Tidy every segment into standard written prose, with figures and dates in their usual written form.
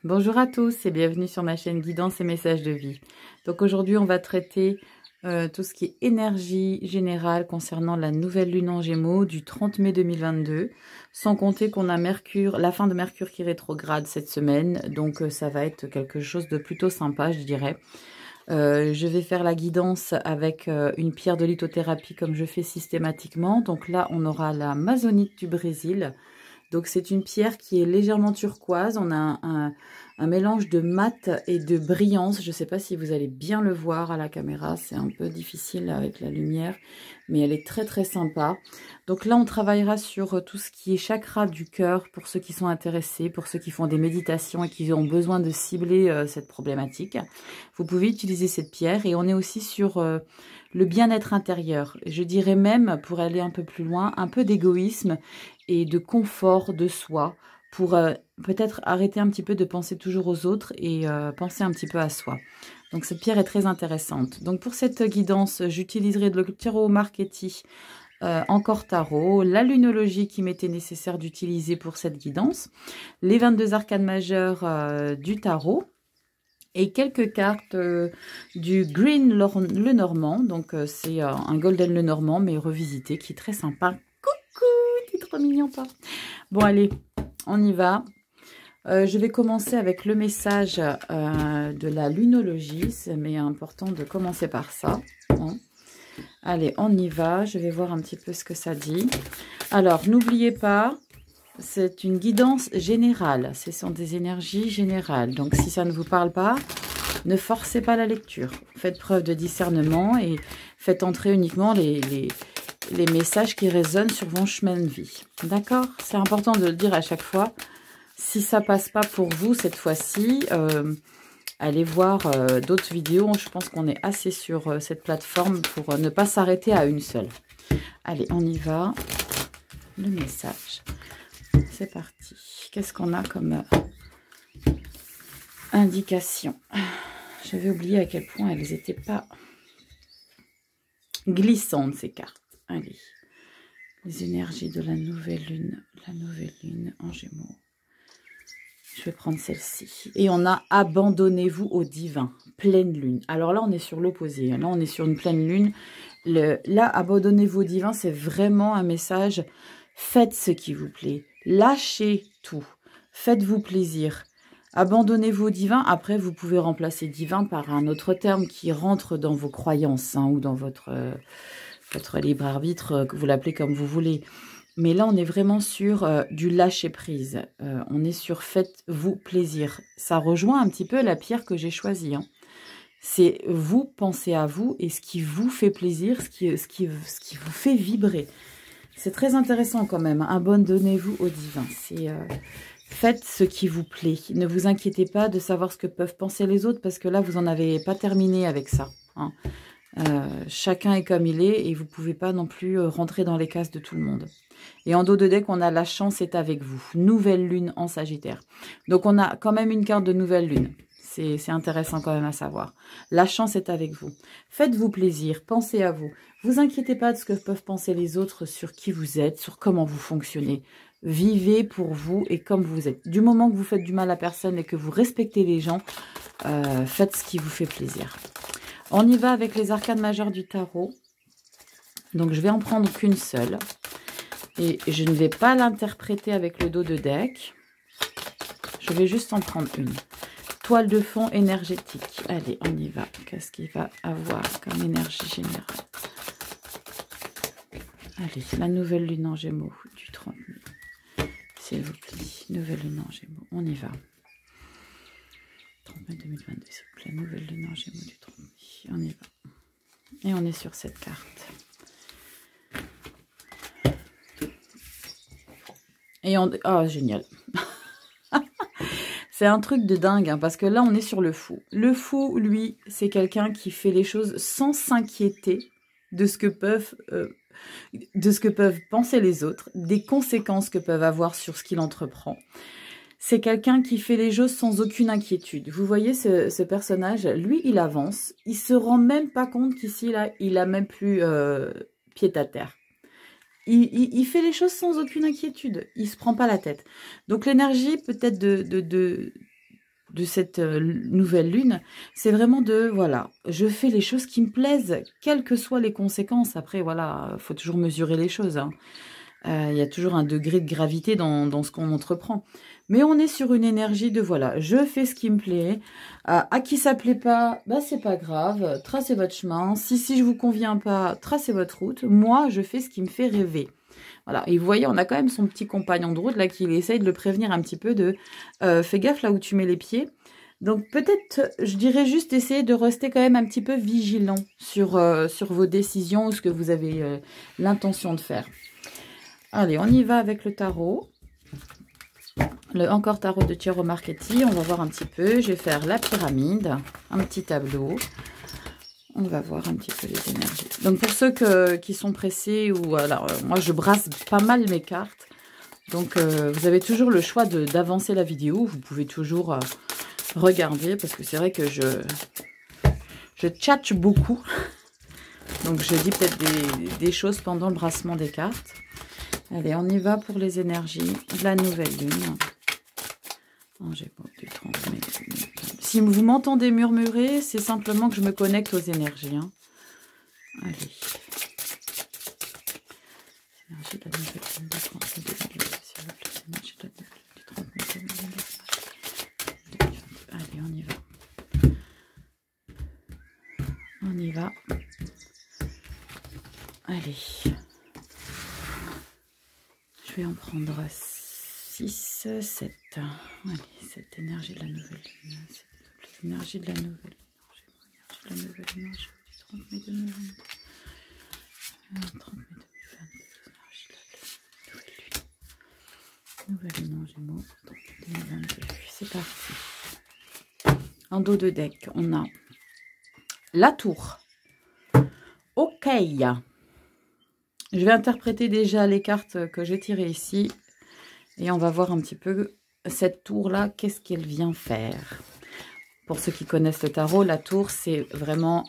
Bonjour à tous et bienvenue sur ma chaîne Guidance et Messages de Vie. Donc aujourd'hui on va traiter tout ce qui est énergie générale concernant la nouvelle lune en Gémeaux du 30 mai 2022. Sans compter qu'on a Mercure, la fin de Mercure qui rétrograde cette semaine. Donc ça va être quelque chose de plutôt sympa, je dirais. Je vais faire la guidance avec une pierre de lithothérapie comme je fais systématiquement. Donc là on aura la Amazonite du Brésil. Donc c'est une pierre qui est légèrement turquoise. On a un mélange de mat et de brillance. Je ne sais pas si vous allez bien le voir à la caméra. C'est un peu difficile avec la lumière, mais elle est très très sympa. Donc là on travaillera sur tout ce qui est chakra du cœur pour ceux qui sont intéressés, pour ceux qui font des méditations et qui ont besoin de cibler cette problématique. Vous pouvez utiliser cette pierre et on est aussi sur le bien-être intérieur. Je dirais même, pour aller un peu plus loin, un peu d'égoïsme et de confort de soi pour peut-être arrêter un petit peu de penser toujours aux autres et penser un petit peu à soi. Donc cette pierre est très intéressante. Donc pour cette guidance, j'utiliserai le tarot Marchetti, encore tarot, la lunologie qui m'était nécessaire d'utiliser pour cette guidance, les 22 arcanes majeures du tarot, et quelques cartes du Green Lenormand. Donc c'est un Golden Lenormand mais revisité qui est très sympa. Coucou, t'es trop mignon toi. Bon allez, on y va. Je vais commencer avec le message de la lunologie. C'est important de commencer par ça. Hein. Allez, on y va. Je vais voir un petit peu ce que ça dit. Alors, n'oubliez pas, c'est une guidance générale. Ce sont des énergies générales. Donc, si ça ne vous parle pas, ne forcez pas la lecture. Faites preuve de discernement et faites entrer uniquement les messages qui résonnent sur vos chemins de vie. D'accord? C'est important de le dire à chaque fois. Si ça passe pas pour vous cette fois-ci, allez voir d'autres vidéos. Je pense qu'on est assez sur cette plateforme pour ne pas s'arrêter à une seule. Allez, on y va. Le message. C'est parti. Qu'est-ce qu'on a comme indication? J'avais oublié à quel point elles n'étaient pas glissantes, ces cartes. Allez. Les énergies de la nouvelle lune en Gémeaux. Je vais prendre celle-ci. Et on a abandonnez-vous au divin. Pleine lune. Alors là, on est sur l'opposé. Là, on est sur une pleine lune. Là, abandonnez-vous au divin, c'est vraiment un message. Faites ce qui vous plaît. Lâchez tout. Faites-vous plaisir. Abandonnez-vous au divin. Après, vous pouvez remplacer divin par un autre terme qui rentre dans vos croyances hein, ou dans votre libre arbitre, que vous l'appelez comme vous voulez. Mais là, on est vraiment sur du lâcher-prise. On est sur faites-vous plaisir. Ça rejoint un petit peu la pierre que j'ai choisie. Hein. C'est vous, pensez à vous et ce qui vous fait plaisir, ce qui vous fait vibrer. C'est très intéressant quand même. Abandonnez-vous au divin. C'est faites ce qui vous plaît. Ne vous inquiétez pas de savoir ce que peuvent penser les autres parce que là, vous n'en avez pas terminé avec ça. Hein. Chacun est comme il est et vous ne pouvez pas non plus rentrer dans les cases de tout le monde. Et en dos de deck, on a la chance est avec vous. Nouvelle lune en Sagittaire. Donc, on a quand même une carte de nouvelle lune. C'est intéressant quand même à savoir. La chance est avec vous. Faites-vous plaisir. Pensez à vous. Vous inquiétez pas de ce que peuvent penser les autres sur qui vous êtes, sur comment vous fonctionnez. Vivez pour vous et comme vous êtes. Du moment que vous faites du mal à personne et que vous respectez les gens, faites ce qui vous fait plaisir. On y va avec les arcanes majeures du tarot. Donc, je vais en prendre qu'une seule. Et je ne vais pas l'interpréter avec le dos de deck. Je vais juste en prendre une. Toile de fond énergétique. Allez, on y va. Qu'est-ce qu'il va avoir comme énergie générale? Allez, la nouvelle lune en Gémeaux du 30 mai. S'il vous plaît. Nouvelle lune en Gémeaux. On y va. 30 mai 2022, s'il vous plaît. Nouvelle lune en Gémeaux du 30 mai. On y va. Et on est sur cette carte. Et on... Oh, génial. C'est un truc de dingue, hein, parce que là, on est sur le fou. Le fou, lui, c'est quelqu'un qui fait les choses sans s'inquiéter de ce que peuvent penser les autres, des conséquences que peuvent avoir sur ce qu'il entreprend. C'est quelqu'un qui fait les choses sans aucune inquiétude. Vous voyez ce personnage, lui, il avance. Il se rend même pas compte qu'ici, là, il a même plus pied à terre. Il fait les choses sans aucune inquiétude. Il ne se prend pas la tête. Donc l'énergie peut-être nouvelle lune, c'est vraiment de, voilà, je fais les choses qui me plaisent, quelles que soient les conséquences. Après, voilà, il faut toujours mesurer les choses, hein. Il y a toujours un degré de gravité dans ce qu'on entreprend. Mais on est sur une énergie de, voilà, je fais ce qui me plaît. À qui ça plaît pas, bah c'est pas grave, tracez votre chemin. Si je vous conviens pas, tracez votre route. Moi, je fais ce qui me fait rêver. Voilà, et vous voyez, on a quand même son petit compagnon de route, là, qui essaye de le prévenir un petit peu de fais gaffe là où tu mets les pieds. Donc peut-être, je dirais juste essayer de rester quand même un petit peu vigilant sur vos décisions ou ce que vous avez l'intention de faire. Allez, on y va avec le tarot. Encore tarot de Chiaro Marchetti. On va voir un petit peu. Je vais faire la pyramide, un petit tableau. On va voir un petit peu les énergies. Donc pour ceux qui sont pressés, ou alors moi je brasse pas mal mes cartes. Donc vous avez toujours le choix d'avancer la vidéo. Vous pouvez toujours regarder parce que c'est vrai que je tchatche beaucoup. Donc je dis peut-être des choses pendant le brassement des cartes. Allez, on y va pour les énergies de la nouvelle lune. Oh, j'ai pas du 30 mai. Si vous m'entendez murmurer, c'est simplement que je me connecte aux énergies. Hein. Allez. Énergie de la nouvelle lune du 30 mai 2022. Allez, on y va. On y va. Allez. Je vais en prendre 6, 7. Allez, cette énergie de la nouvelle lune. L'énergie de la nouvelle lune. Énergie de la nouvelle lune. 30 mai 2022. 30 mai 2022. Nouvelle lune en Gémeaux. 2022. C'est parti. En dos de deck, on a la tour. Ok. Je vais interpréter déjà les cartes que j'ai tirées ici. Et on va voir un petit peu cette tour-là, qu'est-ce qu'elle vient faire. Pour ceux qui connaissent le tarot, la tour, c'est vraiment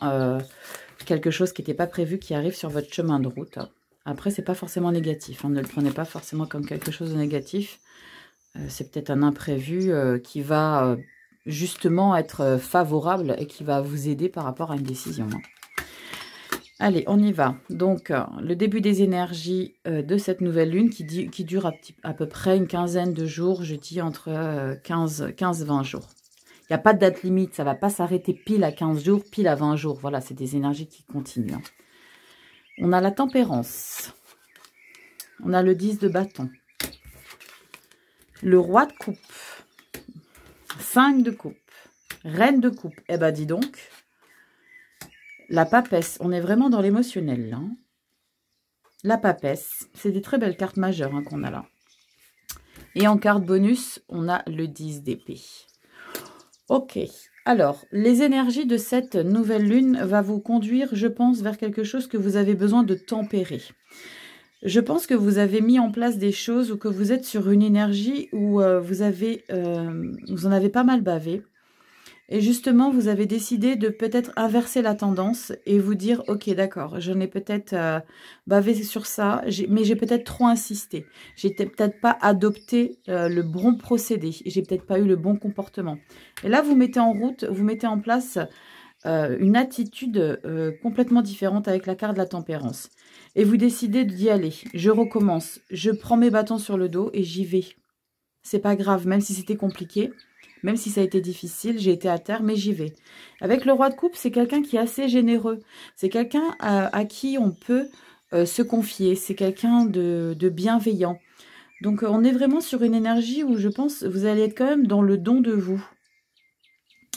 quelque chose qui n'était pas prévu, qui arrive sur votre chemin de route. Après, c'est pas forcément négatif. Hein, ne le prenez pas forcément comme quelque chose de négatif. C'est peut-être un imprévu qui va justement être favorable et qui va vous aider par rapport à une décision. Hein. Allez, on y va. Donc, le début des énergies de cette nouvelle lune qui dure à peu près une quinzaine de jours, je dis entre 15-20 jours. Il n'y a pas de date limite, ça ne va pas s'arrêter pile à 15 jours, pile à 20 jours. Voilà, c'est des énergies qui continuent. Hein. On a la tempérance. On a le 10 de bâton. Le roi de coupe. 5 de coupe. Reine de coupe. Eh ben, dis donc. La papesse, on est vraiment dans l'émotionnel, là. Hein. La papesse, c'est des très belles cartes majeures hein, qu'on a là. Et en carte bonus, on a le 10 d'épée. Ok, alors, les énergies de cette nouvelle lune va vous conduire, je pense, vers quelque chose que vous avez besoin de tempérer. Je pense que vous avez mis en place des choses ou que vous êtes sur une énergie où vous en avez pas mal bavé. Et justement, vous avez décidé de peut-être inverser la tendance et vous dire, ok, d'accord, j'en ai peut-être bavé sur ça, mais j'ai peut-être trop insisté. J'ai peut-être pas adopté le bon procédé. J'ai peut-être pas eu le bon comportement. Et là, vous mettez en route, vous mettez en place une attitude complètement différente avec la carte de la tempérance. Et vous décidez d'y aller. Je recommence. Je prends mes bâtons sur le dos et j'y vais. C'est pas grave, même si c'était compliqué. Même si ça a été difficile, j'ai été à terre, mais j'y vais. Avec le roi de coupe, c'est quelqu'un qui est assez généreux. C'est quelqu'un à qui on peut se confier. C'est quelqu'un de bienveillant. Donc, on est vraiment sur une énergie où je pense vous allez être quand même dans le don de vous.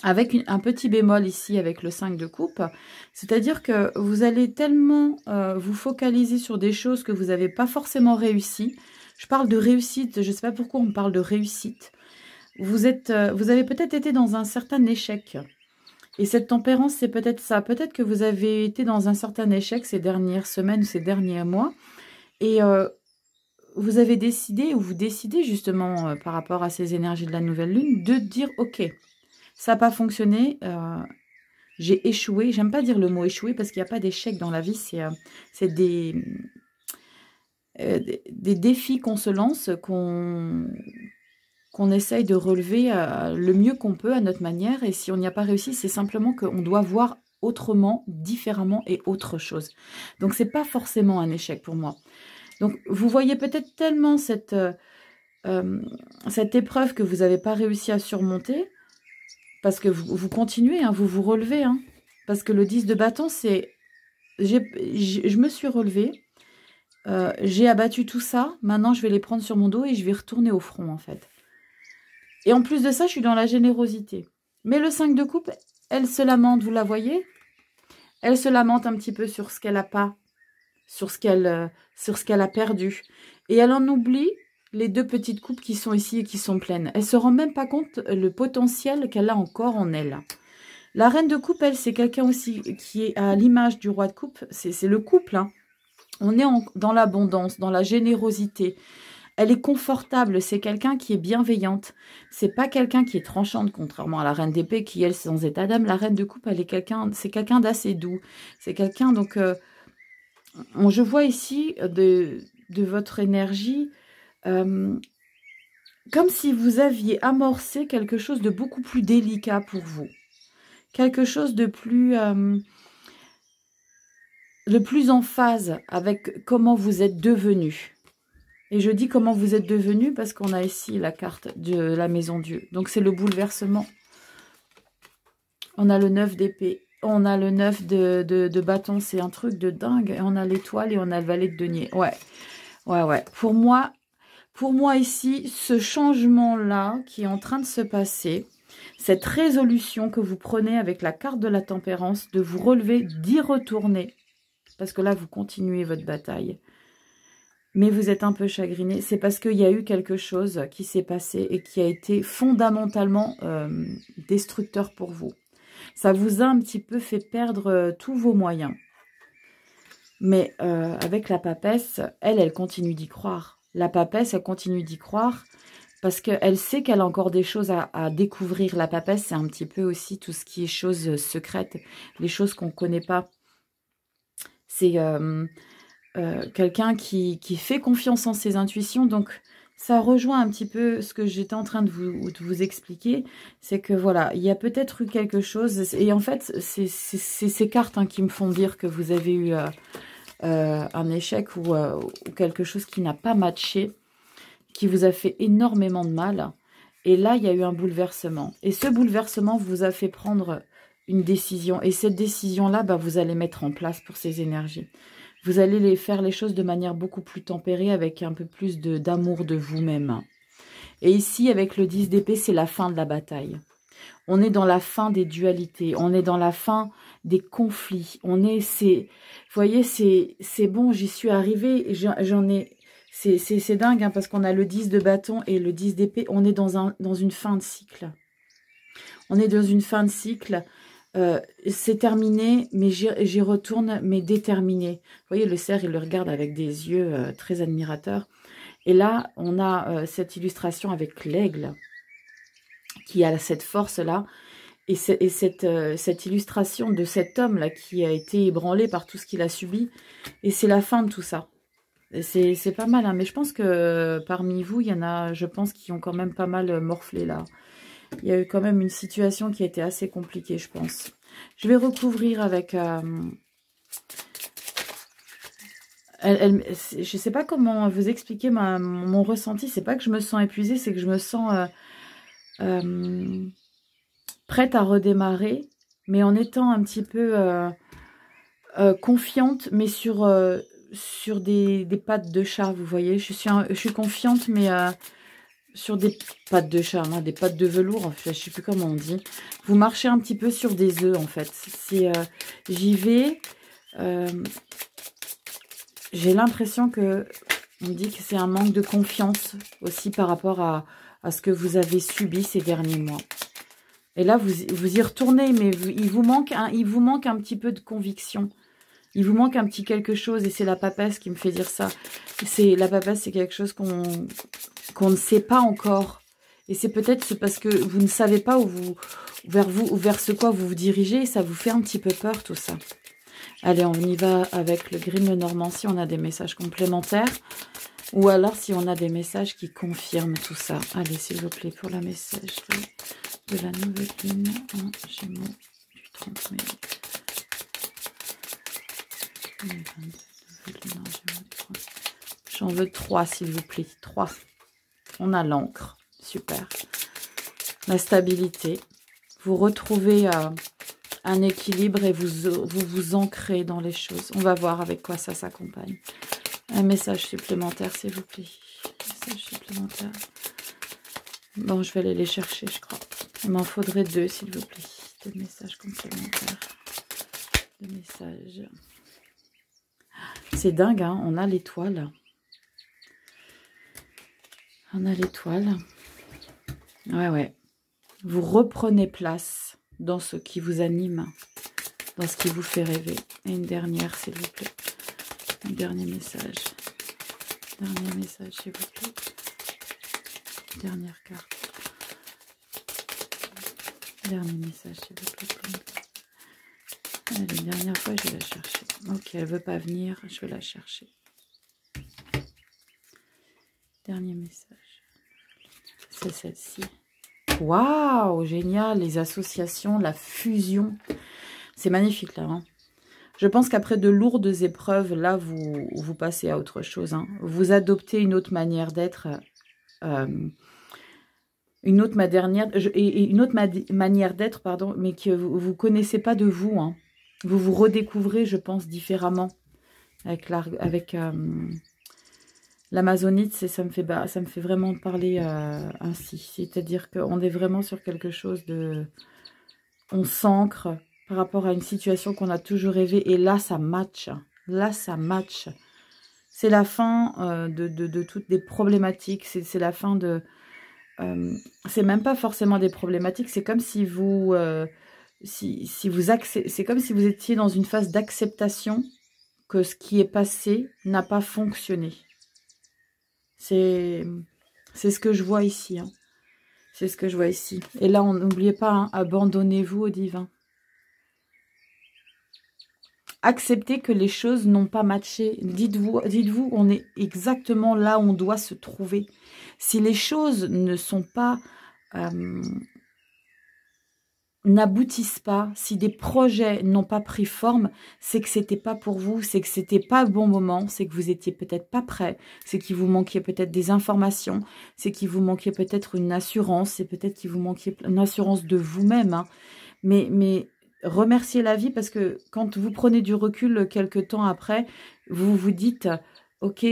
Avec un petit bémol ici avec le 5 de coupe. C'est-à-dire que vous allez tellement vous focaliser sur des choses que vous n'avez pas forcément réussi. Je parle de réussite. Je ne sais pas pourquoi on parle de réussite. Vous avez peut-être été dans un certain échec. Et cette tempérance, c'est peut-être ça. Peut-être que vous avez été dans un certain échec ces dernières semaines, ces derniers mois. Et vous avez décidé, ou vous décidez justement par rapport à ces énergies de la nouvelle lune, de dire, ok, ça n'a pas fonctionné, j'ai échoué. J'aime pas dire le mot échoué parce qu'il n'y a pas d'échec dans la vie. C'est des défis qu'on se lance, qu'on essaye de relever le mieux qu'on peut à notre manière. Et si on n'y a pas réussi, c'est simplement qu'on doit voir autrement, différemment et autre chose. Donc, c'est pas forcément un échec pour moi. Donc, vous voyez peut-être tellement cette épreuve que vous n'avez pas réussi à surmonter, parce que vous continuez, hein, vous vous relevez. Hein, parce que le 10 de bâton, c'est... Je me suis relevée, j'ai abattu tout ça, maintenant je vais les prendre sur mon dos et je vais retourner au front, en fait. Et en plus de ça, je suis dans la générosité. Mais le 5 de coupe, elle se lamente, vous la voyez? Elle se lamente un petit peu sur ce qu'elle n'a pas, sur ce qu'elle a perdu. Et elle en oublie les 2 petites coupes qui sont ici et qui sont pleines. Elle ne se rend même pas compte le potentiel qu'elle a encore en elle. La reine de coupe, elle, c'est quelqu'un aussi qui est à l'image du roi de coupe. C'est le couple. Hein. On est dans l'abondance, dans la générosité. Elle est confortable, c'est quelqu'un qui est bienveillante. C'est pas quelqu'un qui est tranchante, contrairement à la reine d'épée qui, elle, c'est sans état d'âme. La reine de coupe, elle est c'est quelqu'un d'assez doux. C'est quelqu'un, donc, je vois ici de votre énergie, comme si vous aviez amorcé quelque chose de beaucoup plus délicat pour vous. Quelque chose de plus en phase avec comment vous êtes devenu. Et je dis comment vous êtes devenu parce qu'on a ici la carte de la maison Dieu. Donc c'est le bouleversement. On a le 9 d'épée. On a le 9 de bâton. C'est un truc de dingue. Et on a l'étoile et on a le valet de denier. Ouais. Ouais, ouais. Pour moi ici, ce changement-là qui est en train de se passer, cette résolution que vous prenez avec la carte de la tempérance, de vous relever, d'y retourner. Parce que là, vous continuez votre bataille. Mais vous êtes un peu chagriné, c'est parce qu'il y a eu quelque chose qui s'est passé et qui a été fondamentalement destructeur pour vous. Ça vous a un petit peu fait perdre tous vos moyens. Mais avec la papesse, elle continue d'y croire. La papesse, elle continue d'y croire parce qu'elle sait qu'elle a encore des choses à découvrir. La papesse, c'est un petit peu aussi tout ce qui est choses secrètes, les choses qu'on ne connaît pas. C'est... quelqu'un qui fait confiance en ses intuitions, donc ça rejoint un petit peu ce que j'étais en train de vous expliquer, c'est que voilà, il y a peut-être eu quelque chose, et en fait, c'est ces cartes qui me font dire que vous avez eu un échec ou quelque chose qui n'a pas matché, qui vous a fait énormément de mal, et là, il y a eu un bouleversement, et ce bouleversement vous a fait prendre une décision, et cette décision-là, vous allez mettre en place pour ces énergies. Vous allez faire les choses de manière beaucoup plus tempérée, avec un peu plus d'amour de vous-même. Et ici, avec le 10 d'épée, c'est la fin de la bataille. On est dans la fin des dualités. On est dans la fin des conflits. Vous voyez, c'est bon, j'y suis arrivée. C'est dingue, parce qu'on a le 10 de bâton et le 10 d'épée. On est dans une fin de cycle. On est dans une fin de cycle. C'est terminé, mais j'y retourne, mais déterminé. Vous voyez, le cerf, il le regarde avec des yeux très admirateurs. Et là, on a cette illustration avec l'aigle, qui a cette force-là. Et cette illustration de cet homme-là, qui a été ébranlé par tout ce qu'il a subi. Et c'est la fin de tout ça. C'est pas mal, hein, mais je pense que parmi vous, il y en a, je pense, qui ont quand même pas mal morflé, là. Il y a eu quand même une situation qui a été assez compliquée, je pense. Je vais recouvrir avec... je ne sais pas comment vous expliquer mon ressenti. C'est pas que je me sens épuisée, c'est que je me sens prête à redémarrer, mais en étant un petit peu confiante, mais sur des pattes de chat, vous voyez. Je suis confiante, mais... sur des pattes de chat, hein, des pattes de velours, je ne sais plus comment on dit. Vous marchez un petit peu sur des œufs, en fait. J'y vais. J'ai l'impression que... On me dit que c'est un manque de confiance aussi par rapport à ce que vous avez subi ces derniers mois. Et là, vous y retournez, mais il vous manque un petit peu de conviction. Il vous manque un petit quelque chose, et c'est la papesse qui me fait dire ça. La papesse, c'est quelque chose qu'on ne sait pas encore. Et c'est peut-être parce que vous ne savez pas vers ce quoi vous vous dirigez, et ça vous fait un petit peu peur, tout ça. Allez, on y va avec le Grimm Lenormand. Si on a des messages complémentaires. Ou alors si on a des messages qui confirment tout ça. Allez, s'il vous plaît, pour la message de la nouvelle lune en Gémeaux du 30 mai. 2022, j'en veux 3, s'il vous plaît. 3. On a l'encre. Super. La stabilité. Vous retrouvez un équilibre et vous ancrez dans les choses. On va voir avec quoi ça s'accompagne. Un message supplémentaire, s'il vous plaît. Message supplémentaire. Bon, je vais aller les chercher, je crois. Il m'en faudrait 2, s'il vous plaît. 2 messages complémentaires. 2 messages. C'est dingue, hein. On a l'étoile. On a l'étoile. Ouais, ouais. Vous reprenez place dans ce qui vous anime, dans ce qui vous fait rêver. Et une dernière, s'il vous plaît. Un dernier message. Dernier message, s'il vous plaît. Dernière carte. Dernier message, s'il vous plaît. Allez, une dernière fois, je vais la chercher. Ok, elle ne veut pas venir, je vais la chercher. Dernier message. C'est celle-ci. Waouh, génial, les associations, la fusion. C'est magnifique, là, hein. Je pense qu'après de lourdes épreuves, là, vous passez à autre chose, hein. Vous adoptez une autre manière d'être, une autre manière d'être, pardon, mais que vous ne connaissez pas de vous, hein. Vous vous redécouvrez, je pense, différemment. Avec l'amazonite, ça me fait vraiment parler ainsi. C'est-à-dire qu'on est vraiment sur quelque chose de... On s'ancre par rapport à une situation qu'on a toujours rêvé. Et là, ça match. Là, ça match. C'est la fin de toutes les problématiques. C'est la fin de... c'est même pas forcément des problématiques. C'est comme si vous... c'est comme si vous étiez dans une phase d'acceptation que ce qui est passé n'a pas fonctionné. C'est ce que je vois ici, hein. C'est ce que je vois ici. Et là, n'oubliez pas, hein, abandonnez-vous au divin. Acceptez que les choses n'ont pas matché. Dites-vous, on est exactement là où on doit se trouver. Si les choses ne sont pas... n'aboutissent pas, si des projets n'ont pas pris forme, c'est que c'était pas pour vous, c'est que c'était pas le bon moment, c'est que vous étiez peut-être pas prêt, c'est qu'il vous manquait peut-être des informations, c'est qu'il vous manquait peut-être une assurance, c'est peut-être qu'il vous manquait une assurance de vous-même, hein. Mais remerciez la vie parce que quand vous prenez du recul quelques temps après, vous vous dites, ok,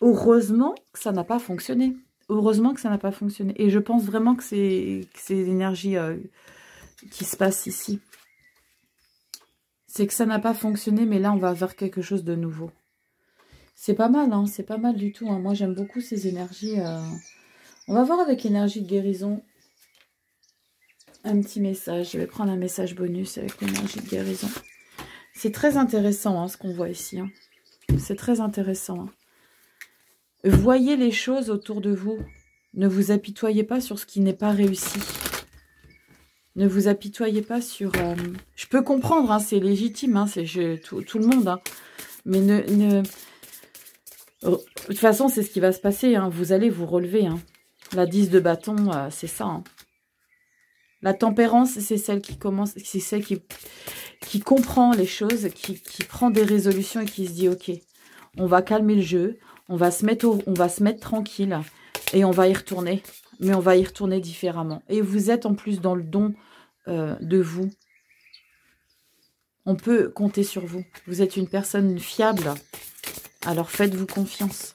heureusement que ça n'a pas fonctionné. Heureusement que ça n'a pas fonctionné. Et je pense vraiment que c'est l'énergie qui se passe ici. C'est que ça n'a pas fonctionné, mais là, on va vers quelque chose de nouveau. C'est pas mal, hein. C'est pas mal du tout, hein. Moi, j'aime beaucoup ces énergies. On va voir avec énergie de guérison. Un petit message. Je vais prendre un message bonus avec l'énergie de guérison. C'est très intéressant, hein, ce qu'on voit ici, hein. C'est très intéressant, hein. Voyez les choses autour de vous. Ne vous apitoyez pas sur ce qui n'est pas réussi. Ne vous apitoyez pas sur... Je peux comprendre, hein, c'est légitime, hein, c'est tout le monde. Hein, mais de toute façon, c'est ce qui va se passer. Hein, vous allez vous relever. Hein. La 10 de bâton, c'est ça. Hein. La tempérance, c'est celle qui commence... C'est celle qui comprend les choses, qui prend des résolutions et qui se dit, ok, on va calmer le jeu. On va se mettre tranquille et on va y retourner. Mais on va y retourner différemment. Et vous êtes en plus dans le don de vous. On peut compter sur vous. Vous êtes une personne fiable. Alors faites-vous confiance.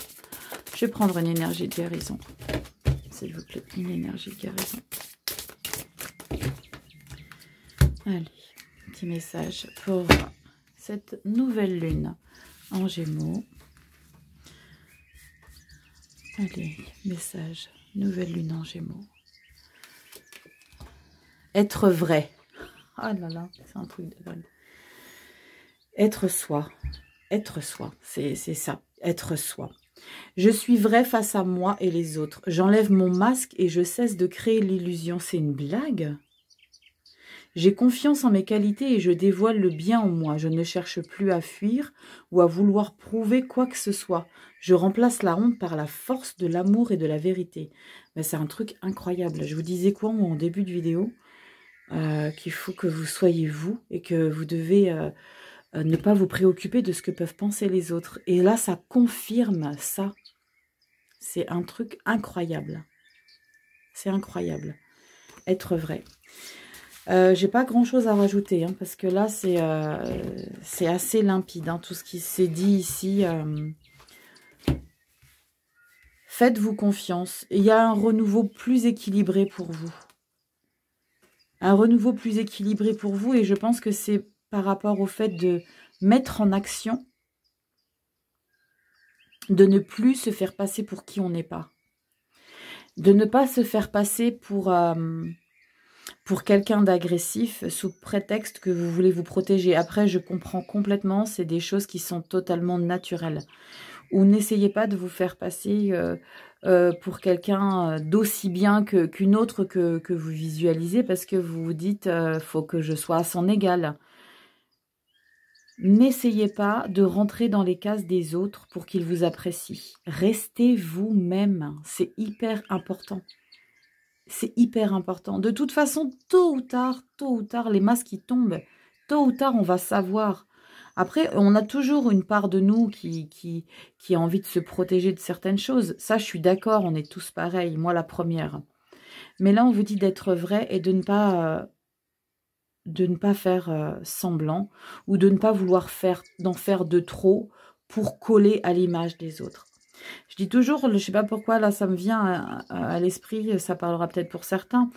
Je vais prendre une énergie de guérison. S'il vous plaît, une énergie de guérison. Allez, petit message pour cette nouvelle lune en Gémeaux. Allez, message, nouvelle lune en Gémeaux. Être vrai. Ah là là, c'est un truc de dingue. Être soi. Être soi, c'est ça. Être soi. Je suis vrai face à moi et les autres. J'enlève mon masque et je cesse de créer l'illusion. C'est une blague? J'ai confiance en mes qualités et je dévoile le bien en moi. Je ne cherche plus à fuir ou à vouloir prouver quoi que ce soit. Je remplace la honte par la force de l'amour et de la vérité. Ben, c'est un truc incroyable. Je vous disais quoi en début de vidéo qu'il faut que vous soyez vous et que vous devez ne pas vous préoccuper de ce que peuvent penser les autres. Et là, ça confirme ça. C'est un truc incroyable. C'est incroyable. Être vrai. J'ai pas grand chose à rajouter, hein, parce que là, c'est assez limpide, hein, tout ce qui s'est dit ici. Faites-vous confiance. Il y a un renouveau plus équilibré pour vous. Un renouveau plus équilibré pour vous, et je pense que c'est par rapport au fait de mettre en action, de ne plus se faire passer pour qui on n'est pas. De ne pas se faire passer pour quelqu'un d'agressif sous prétexte que vous voulez vous protéger. Après, je comprends complètement, c'est des choses qui sont totalement naturelles. Ou n'essayez pas de vous faire passer pour quelqu'un d'aussi bien qu'une autre que vous visualisez, parce que vous vous dites faut que je sois à son égal. N'essayez pas de rentrer dans les cases des autres pour qu'ils vous apprécient. Restez vous-même, c'est hyper important. C'est hyper important. De toute façon, tôt ou tard, les masques qui tombent, tôt ou tard, on va savoir. Après, on a toujours une part de nous qui a envie de se protéger de certaines choses. Ça, je suis d'accord, on est tous pareils, moi la première. Mais là, on vous dit d'être vrai et de ne pas faire semblant ou de ne pas vouloir d'en faire de trop pour coller à l'image des autres. Je dis toujours, je ne sais pas pourquoi, là ça me vient à l'esprit, ça parlera peut-être pour certains,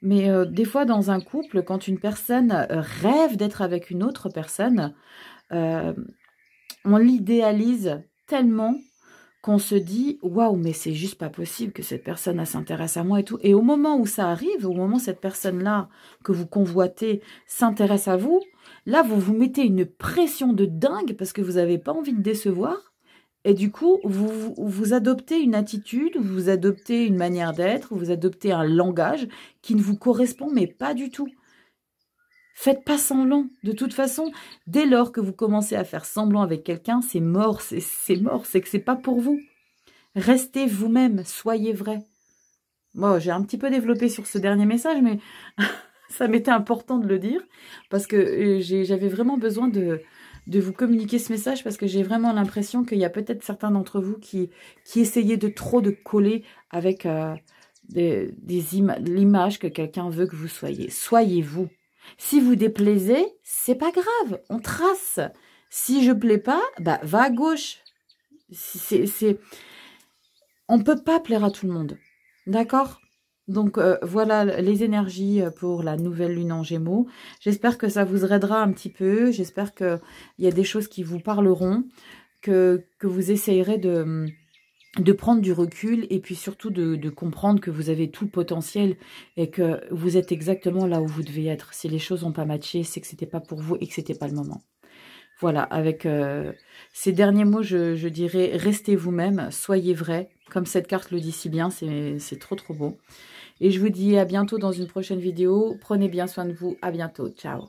mais des fois dans un couple, quand une personne rêve d'être avec une autre personne, on l'idéalise tellement qu'on se dit « Waouh, mais c'est juste pas possible que cette personne s'intéresse à moi et tout ». Et au moment où ça arrive, au moment où cette personne-là que vous convoitez s'intéresse à vous, là vous vous mettez une pression de dingue parce que vous n'avez pas envie de décevoir. Et du coup, vous adoptez une attitude, vous adoptez une manière d'être, vous adoptez un langage qui ne vous correspond, mais pas du tout. Faites pas semblant. De toute façon, dès lors que vous commencez à faire semblant avec quelqu'un, c'est mort, c'est mort, c'est que c'est pas pour vous. Restez vous-même, soyez vrai. Bon, j'ai un petit peu développé sur ce dernier message, mais ça m'était important de le dire, parce que j'avais vraiment besoin de vous communiquer ce message, parce que j'ai vraiment l'impression qu'il y a peut-être certains d'entre vous qui essayaient de coller avec l'image que quelqu'un veut que vous soyez. Soyez vous. Si vous déplaisez, c'est pas grave, on trace. Si je plais pas, bah va à gauche. On peut pas plaire à tout le monde, d'accord ? Donc voilà les énergies pour la nouvelle lune en Gémeaux. J'espère que ça vous aidera un petit peu. J'espère qu'il y a des choses qui vous parleront, que vous essayerez de prendre du recul et puis surtout de comprendre que vous avez tout le potentiel et que vous êtes exactement là où vous devez être. Si les choses n'ont pas matché, c'est que c'était pas pour vous et que c'était pas le moment. Voilà, avec ces derniers mots, je dirais restez vous-même, soyez vrai. Comme cette carte le dit si bien, c'est trop trop beau. Et je vous dis à bientôt dans une prochaine vidéo. Prenez bien soin de vous. À bientôt. Ciao.